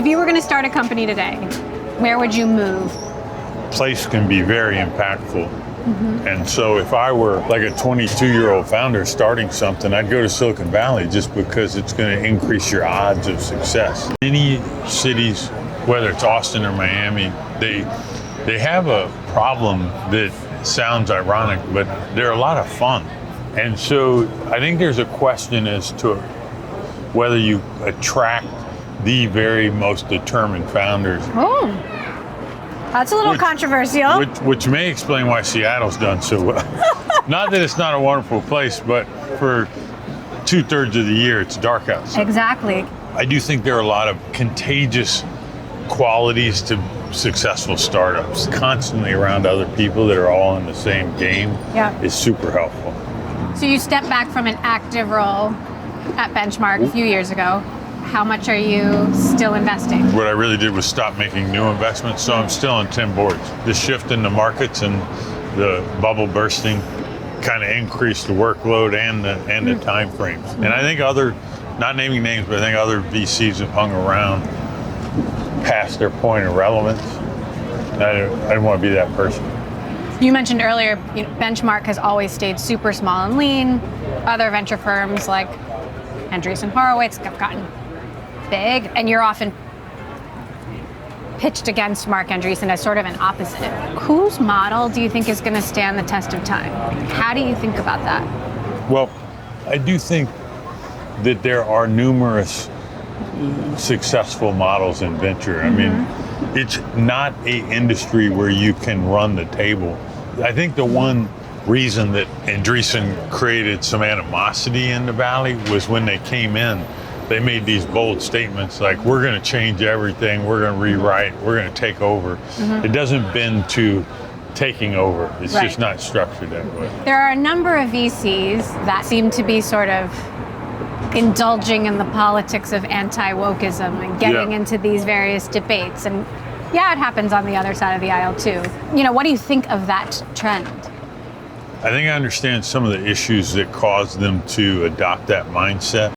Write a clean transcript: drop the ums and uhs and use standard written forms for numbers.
If you were going to start a company today, where would you move? Place can be very impactful. And so if I were like a 22-year-old founder starting something, I'd go to Silicon Valley just because it's going to increase your odds of success. Many cities, whether it's Austin or Miami, they have a problem that sounds ironic, but they're a lot of fun. And so I think there's a question as to whether you attract the very most determined founders. Oh, that's a little controversial. Which may explain why Seattle's done so well. Not that it's not a wonderful place, but for 2/3 of the year, it's dark outside. Exactly. I do think there are a lot of contagious qualities to successful startups. Constantly around other people that are all in the same game is super helpful. So you stepped back from an active role at Benchmark a few years ago. How much are you still investing? What I really did was stop making new investments, so I'm still on 10 boards. The shift in the markets and the bubble bursting kind of increased the workload and the time frames. And I think not naming names, but I think other VCs have hung around past their point of relevance. I didn't want to be that person. You mentioned earlier, Benchmark has always stayed super small and lean. Other venture firms like Andreessen Horowitz have gotten big, and you're often pitched against Mark Andreessen as sort of an opposite. Whose model do you think is going to stand the test of time? How do you think about that? Well, I do think that there are numerous successful models in venture. I mean, it's not an industry where you can run the table. I think the one reason that Andreessen created some animosity in the Valley was when they came in, they made these bold statements like, we're going to change everything, we're going to rewrite, we're going to take over. It doesn't bend to taking over. It's just not structured that way. There are a number of VCs that seem to be sort of indulging in the politics of anti-wokeism and getting into these various debates. And it happens on the other side of the aisle too. What do you think of that trend? I think I understand some of the issues that caused them to adopt that mindset.